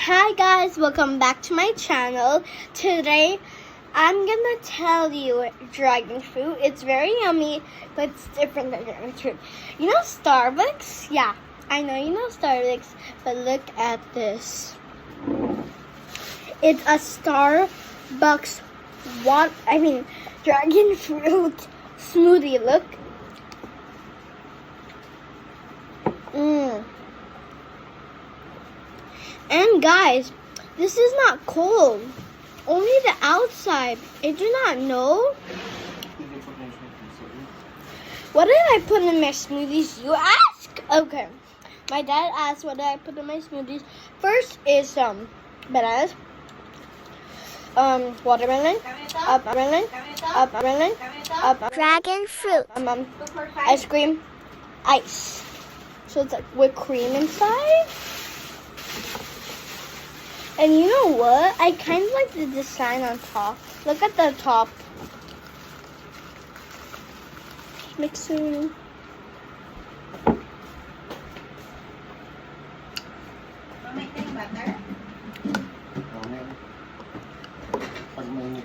Hi guys, welcome back to my channel. Today I'm gonna tell you dragon fruit. It's very yummy, but it's different than dragon fruit. You know Starbucks? Yeah, I know you know Starbucks, but look at this. It's a Starbucks dragon fruit smoothie. Look. And guys, this is not cold. Only the outside. I do not know. What did I put in my smoothies? You ask? Okay. My dad asked what did I put in my smoothies. First is bananas. Watermelon. Dragon fruit. Ice cream. Ice. So it's like whipped cream inside. And you know what? I kind of like the design on top. Look at the top. Mixing. Pag mainit